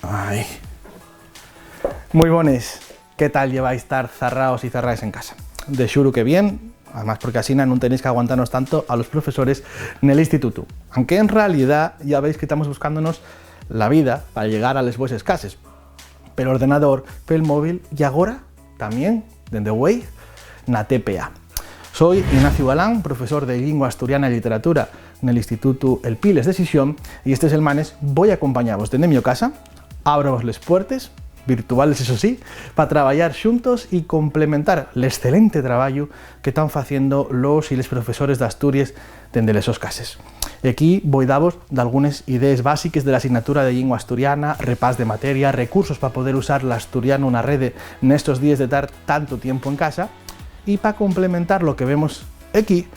Ay. Muy bones, ¿qué tal lleváis estar cerrados y cerradas en casa? De xuro que bien, además porque así no tenéis que aguantarnos tanto a los profesores en el instituto. Aunque en realidad ya veis que estamos buscándonos la vida para llegar a les vuestras cases. Pel ordenador, pel móvil y ahora también, desde Way, na TPA. Soy Ignacio Galán, profesor de Lingua Asturiana y Literatura en el Instituto El Piles de Sisión, y este semanes voy a acompañaros desde mi casa, abro les puertes, virtuales eso sí, para trabajar juntos y complementar el excelente trabajo que están haciendo los y les profesores de Asturias desde esos cases. Y aquí voy a daros de algunas ideas básicas de la asignatura de lengua asturiana, repás de materia, recursos para poder usar la asturiana una red en estos días de estar tanto tiempo en casa. Y para complementar lo que vemos aquí,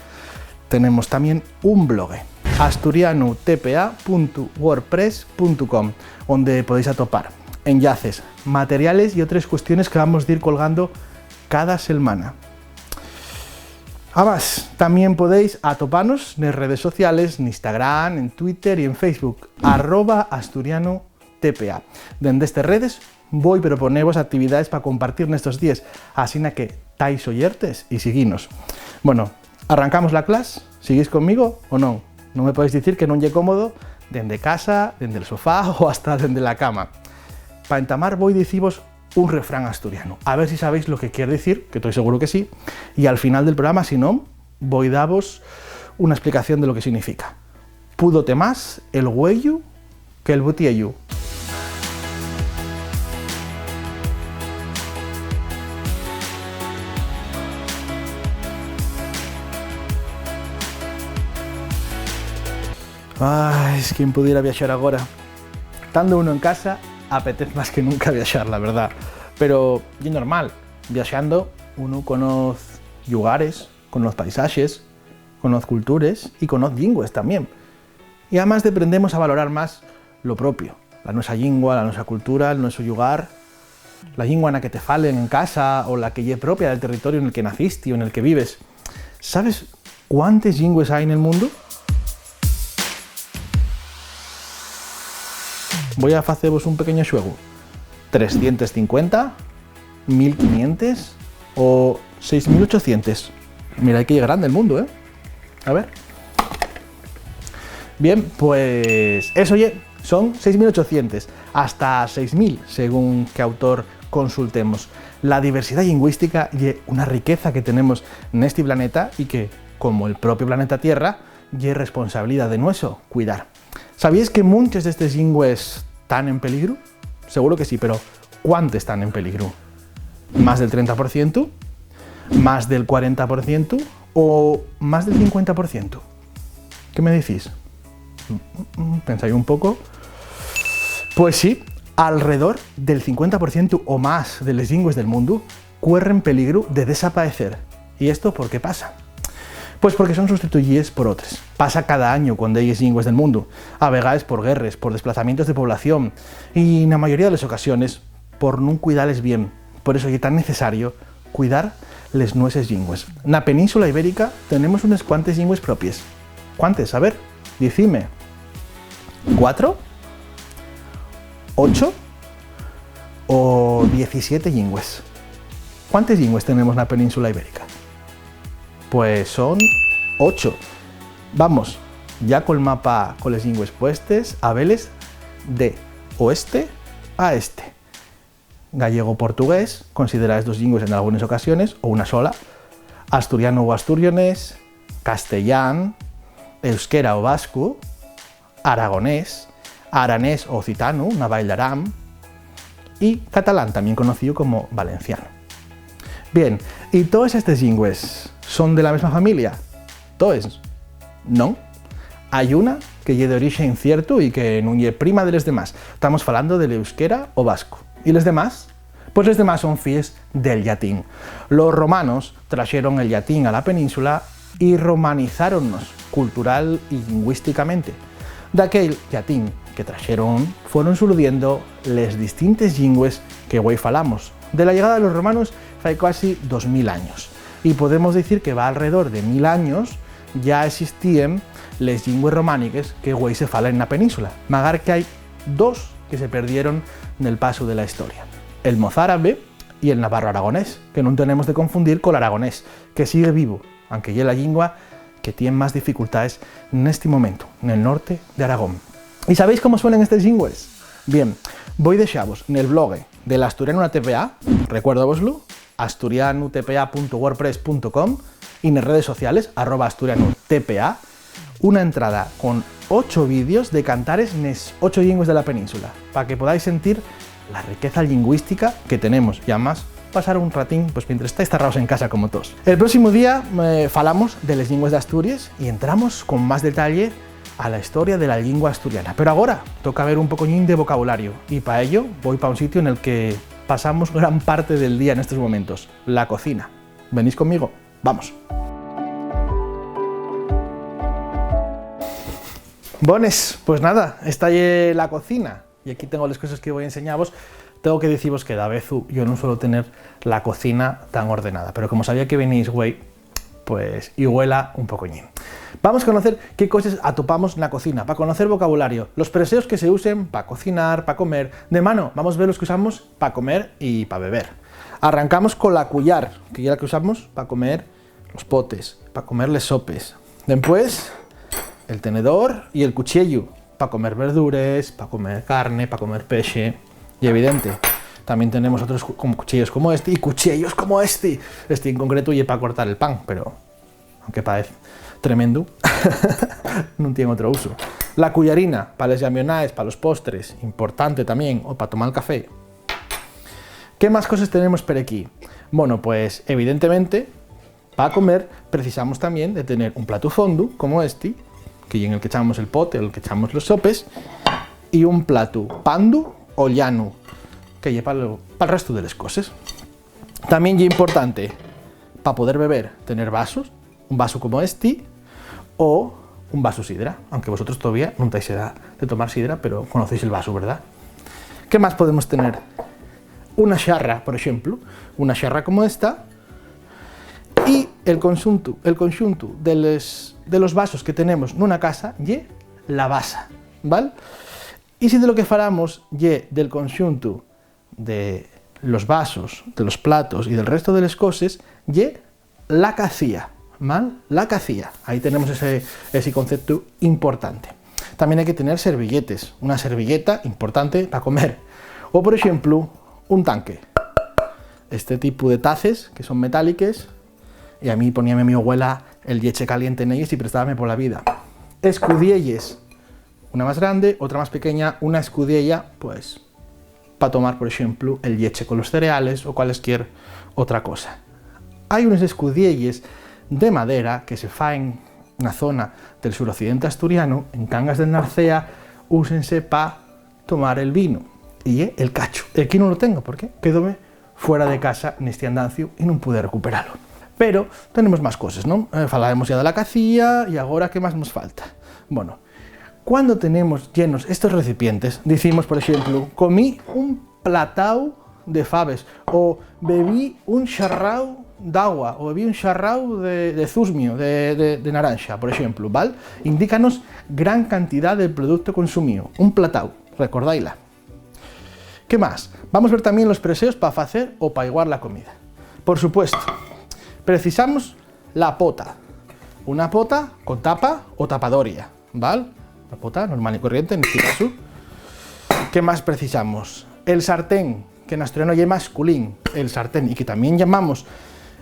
tenemos también un blog, asturianotpa.wordpress.com, donde podéis atopar enlaces, materiales y otras cuestiones que vamos a ir colgando cada semana. Además, también podéis atoparnos en redes sociales, en Instagram, en Twitter y en Facebook, @asturianotpa. Desde estas redes voy a proponeros actividades para compartir en estos días, así que estáis oyertes y seguinos. Bueno, arrancamos la clase, ¿seguís conmigo o no? No me podéis decir que no lle cómodo desde casa, desde el sofá o hasta desde la cama. Para entamar voy a deciros un refrán asturiano, a ver si sabéis lo que quiere decir, que estoy seguro que sí, y al final del programa, si no, voy a daros una explicación de lo que significa. Púdote más el güello que el botiello. Ay, es quien pudiera viajar ahora. Estando uno en casa, apetece más que nunca viajar, la verdad. Pero es normal, viajando uno conoce lugares, conoce paisajes, conoce culturas y conoce lenguas también. Y además aprendemos a valorar más lo propio, la nuestra lengua, la nuestra cultura, el nuestro lugar, la lengua en la que te falen en casa o la que es propia del territorio en el que naciste o en el que vives. ¿Sabes cuántas lenguas hay en el mundo? Voy a haceros un pequeño juego. 350, 1500 o 6800. Mira que es grande el mundo, ¿eh? A ver. Bien, pues eso son 6800 hasta 6000 según qué autor consultemos. La diversidad lingüística y una riqueza que tenemos en este planeta y que, como el propio planeta Tierra, y es responsabilidad de nuestro cuidar. ¿Sabíais que muchas de estas lenguas están en peligro? Seguro que sí, pero ¿cuántas están en peligro? ¿Más del 30%? ¿Más del 40%? ¿O más del 50%? ¿Qué me decís? ¿Pensáis un poco? Pues sí, alrededor del 50% o más de las lenguas del mundo corren peligro de desaparecer. ¿Y esto por qué pasa? Pues porque son sustituidas por otras. Pasa cada año cuando hay lenguas del mundo, a veces por guerras, por desplazamientos de población y en la mayoría de las ocasiones por no cuidarles bien. Por eso es tan necesario cuidar les nuestras lenguas. En la península ibérica tenemos unas cuantas lenguas propias. ¿Cuántas? A ver, decime. ¿4? ¿8? ¿O 17 lenguas? ¿Cuántas lenguas tenemos en la península ibérica? Pues son 8. Vamos, ya con el mapa con las lenguas puestas, a veles de oeste a este. Gallego-portugués, consideráis dos lenguas en algunas ocasiones, o una sola. Asturiano o asturionés, castellán, euskera o vasco, aragonés, aranés o occitano, una bailaram, y catalán, también conocido como valenciano. Bien, ¿y todas estas lenguas son de la misma familia? Todas. No. Hay una que es de origen incierto y que no es prima de las demás. Estamos hablando del euskera o vasco. ¿Y los demás? Pues los demás son fíes del latín. Los romanos trajeron el latín a la península y romanizáronnos cultural y lingüísticamente. De aquel latín que trajeron fueron surgiendo las distintas lenguas que hoy falamos. De la llegada de los romanos hace casi 2000 años. Y podemos decir que va alrededor de 1000 años ya existían les lingües romániques que güey se falan en la península. Magar que hay dos que se perdieron en el paso de la historia. El mozárabe y el navarro aragonés, que no tenemos de confundir con el aragonés, que sigue vivo, aunque ya la lengua que tiene más dificultades en este momento, en el norte de Aragón. ¿Y sabéis cómo suenan estas lingües? Bien, voy de xavos en el blog del Asturiano TPA, recuérdavoslo, asturianotpa.wordpress.com, y en las redes sociales, @asturianotpa, una entrada con 8 vídeos de cantares en las 8 lenguas de la península, para que podáis sentir la riqueza lingüística que tenemos y además pasar un ratín pues mientras estáis cerrados en casa como todos. El próximo día falamos de las lenguas de Asturias y entramos con más detalle a la historia de la lengua asturiana. Pero ahora toca ver un pocoñín de vocabulario y para ello voy para un sitio en el que pasamos gran parte del día en estos momentos, la cocina. ¿Venís conmigo? ¡Vamos! Bones, pues nada, está ahí la cocina y aquí tengo las cosas que voy a enseñaros. Tengo que deciros que de vez yo no suelo tener la cocina tan ordenada, pero como sabía que venís, güey, pues iguela un pocoñín. Vamos a conocer qué cosas atopamos en la cocina, para conocer vocabulario, los preseos que se usen para cocinar, para comer. De mano, vamos a ver los que usamos para comer y para beber. Arrancamos con la cullar, que ya la que usamos para comer los potes, para comer les sopes. Después, el tenedor y el cuchillo, para comer verdures, para comer carne, para comer peixe. Y evidente, también tenemos otros cuchillos como este y cuchillos como este. Este en concreto y para cortar el pan, pero aunque parece tremendo, no tiene otro uso. La cullarina, para las llambionaes, para los postres, importante también, o para tomar el café. ¿Qué más cosas tenemos por aquí? Bueno, pues evidentemente, para comer precisamos también de tener un plato fondo, como este, que en el que echamos el pote, o el que echamos los sopes, y un plato pandu o llano, que lleva para el resto de las cosas. También es importante, para poder beber, tener vasos, un vaso como este, o un vaso sidra, aunque vosotros todavía no tenéis edad de tomar sidra, pero conocéis el vaso, ¿verdad? ¿Qué más podemos tener? Una xarra, por ejemplo, una xarra como esta, y el conjunto de los vasos que tenemos en una casa y la basa, ¿vale? Y si de lo que falamos y del conjunto de los vasos, de los platos y del resto de las cosas, y la cacía, ¿vale? La cacía, ahí tenemos ese concepto importante. También hay que tener servilletes, una servilleta importante para comer, o por ejemplo, un tanque. Este tipo de taces que son metálicas, y a mí poníame mi abuela el leche caliente en ellos y prestábame por la vida. Escudielles, una más grande, otra más pequeña, una escudella, pues, para tomar, por ejemplo, el leche con los cereales o cualquier otra cosa. Hay unos escudielles de madera que se faen en la zona del suroccidente asturiano, en Cangas del Narcea, úsense para tomar el vino y el cacho. Aquí no lo tengo, porque quedóme fuera de casa en este andancio y no pude recuperarlo. Pero tenemos más cosas, ¿no? Falaremos ya de la cacía y ahora, ¿qué más nos falta? Bueno, cuando tenemos llenos estos recipientes, decimos, por ejemplo, comí un platau de faves, o bebí un xarrau d'agua, o bebí un xarrau de zuzmio, de naranja, por ejemplo, ¿vale? Indícanos gran cantidad de producto consumido, un platau, recordáisla. ¿Qué más? Vamos a ver también los preseos para hacer o para igualar la comida. Por supuesto, precisamos la pota, una pota con tapa o tapadoria, ¿vale? La pota normal y corriente en este caso. ¿Qué más precisamos? El sartén, que en asturiano es masculín, el sartén, y que también llamamos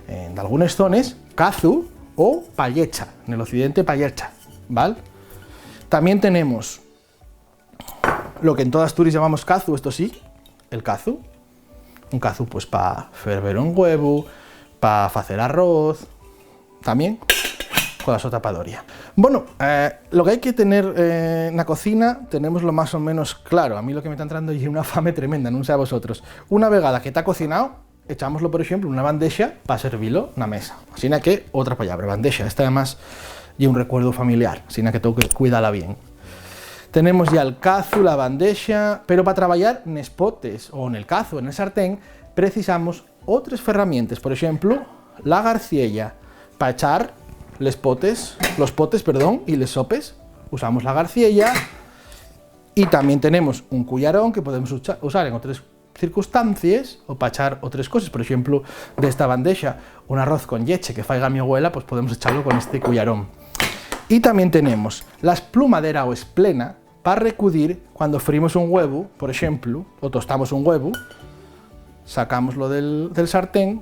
en algunas zonas cazu o pallecha, en el occidente pallecha, ¿vale? También tenemos lo que en toda Asturias llamamos cazu, esto sí, el cazu. Un cazu pues para ferver un huevo, para hacer arroz, también con la sotapadoria. Bueno, lo que hay que tener en la cocina tenemos lo más o menos claro. A mí lo que me está entrando es una fame tremenda, no sé a vosotros. Una vegada que está cocinado, echámoslo por ejemplo en una bandeja para servirlo en la mesa. Así que otra palabra, bandeja. Esta además y un recuerdo familiar, así que tengo que cuidarla bien. Tenemos ya el cazu, la bandeja, pero para trabajar en potes o en el cazu, en el sartén, precisamos otras herramientas, por ejemplo, la garciella, para echar los potes, perdón, y les sopes. Usamos la garciella y también tenemos un cullarón que podemos usar en otras circunstancias o para echar otras cosas. Por ejemplo, de esta bandeja, un arroz con leche que faiga mi abuela, pues podemos echarlo con este cullarón. Y también tenemos la esplumadera o esplena para recudir cuando frimos un huevo, por ejemplo, o tostamos un huevo, sacámoslo del sartén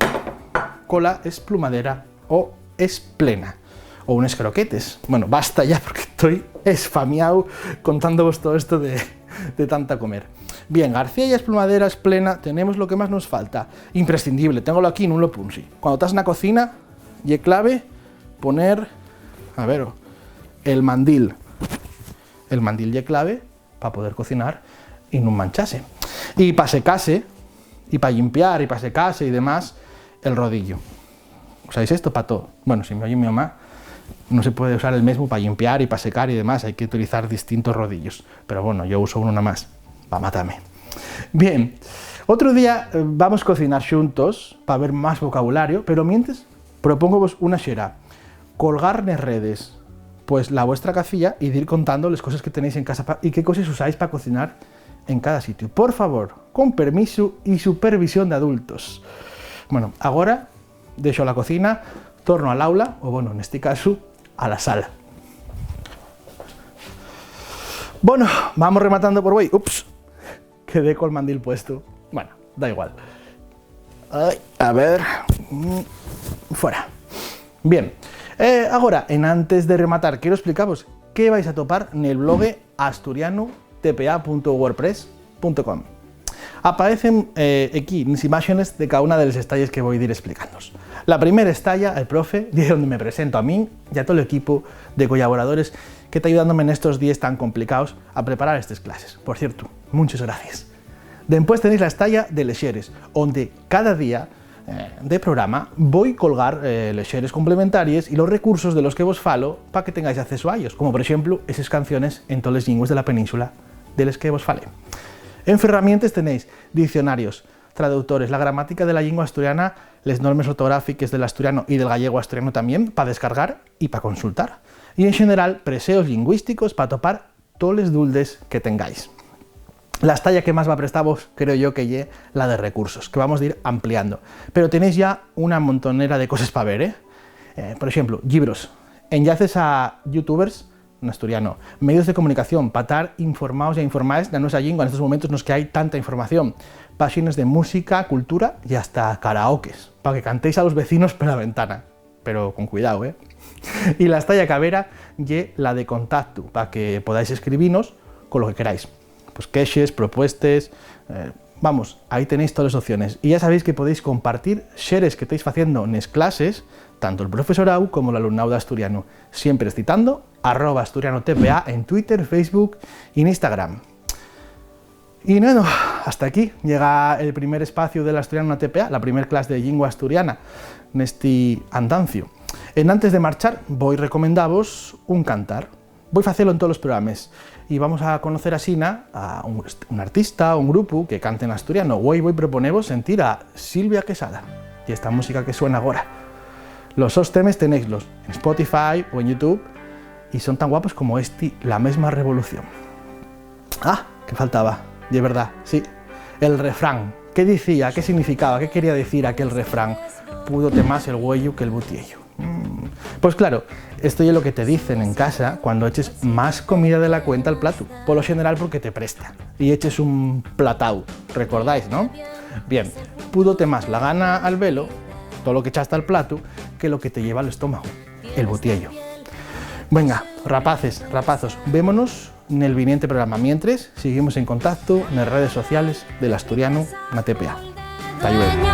con la esplumadera o esplena. O unos croquetes. Bueno, basta ya porque estoy esfamiado contándoos todo esto de tanta comer. Bien, garcía y esplumadera, esplena, tenemos lo que más nos falta. Imprescindible, tengo aquí en un lo punsi. Cuando estás en la cocina, y clave poner, a ver, el mandil. El mandil y clave para poder cocinar y no manchase. Y para secarse, y para limpiar, y para secarse y demás, el rodillo. ¿Usáis esto para todo? Bueno, si me oye mi mamá, no se puede usar el mismo para limpiar y para secar y demás, hay que utilizar distintos rodillos. Pero bueno, yo uso uno nada más, para matarme. Bien, otro día vamos a cocinar juntos para ver más vocabulario, pero mientras propongo una xera, colgar en redes pues la vuestra cacilla y ir contando las cosas que tenéis en casa y qué cosas usáis para cocinar en cada sitio. Por favor, con permiso y supervisión de adultos. Bueno, ahora dejo la cocina, torno al aula, o bueno, en este caso, a la sala. Bueno, vamos rematando por hoy. Ups, quedé con el mandil puesto. Bueno, da igual. Ay, a ver, fuera. Bien, ahora, antes de rematar, quiero explicaros qué vais a topar en el blog asturianotpa.wordpress.com. Aparecen aquí las imágenes de cada una de las estallas que voy a ir explicándoos. La primera estalla, el profe, de donde me presento a mí y a todo el equipo de colaboradores que está ayudándome en estos días tan complicados a preparar estas clases. Por cierto, muchas gracias. Después tenéis la estalla de lexeres, donde cada día de programa voy a colgar lexeres complementarias y los recursos de los que vos falo para que tengáis acceso a ellos, como por ejemplo esas canciones en todas las lenguas de la península de las que vos falé. En herramientas tenéis diccionarios, traductores, la gramática de la lengua asturiana, las normas ortográficas del asturiano y del gallego asturiano también, para descargar y para consultar. Y en general, preseos lingüísticos para topar todos los duldes que tengáis. La estalla que más va a prestaros, creo yo, que es la de recursos, que vamos a ir ampliando. Pero tenéis ya una montonera de cosas para ver, por ejemplo, libros, enlaces a youtubers en asturiano, medios de comunicación, para estar informados e informadas de nuestra lengua en estos momentos en los que hay tanta información, páginas de música, cultura y hasta karaokes, para que cantéis a los vecinos por la ventana, pero con cuidado, ¿eh? Y la estalla cabera y la de contacto, para que podáis escribirnos con lo que queráis, pues queixes, propuestas, vamos, ahí tenéis todas las opciones. Y ya sabéis que podéis compartir shares que estáis haciendo en las clases, tanto el profesorado como el alumnado de asturiano, siempre citando @asturianotpa en Twitter, Facebook y en Instagram. Y bueno, hasta aquí llega el primer espacio del Asturiano TPA, la primera clase de lengua asturiana en este andancio. Antes de marchar, voy a recomendaros un cantar. Voy a hacerlo en todos los programas y vamos a conocer a Sina, a un artista, un grupo que cante en asturiano. Hoy voy a proponeros sentir a Silvia Quesada y esta música que suena ahora. Los dos temas tenéislos en Spotify o en YouTube y son tan guapos como La misma revolución. Ah, que faltaba, de verdad, sí, el refrán. ¿Qué decía? ¿Qué significaba? ¿Qué quería decir aquel refrán? Púdote más el huello que el butiello. Pues claro, esto es lo que te dicen en casa cuando eches más comida de la cuenta al plato, por lo general porque te presta, y eches un platau, ¿recordáis, no? Bien, púdote más la gana al velo, todo lo que echaste al plato, que lo que te lleva al estómago, el butiello. Venga, rapaces, rapazos, vémonos en el viniente programa. Mientras, seguimos en contacto en las redes sociales del Asturiano na TPA. Hasta luego.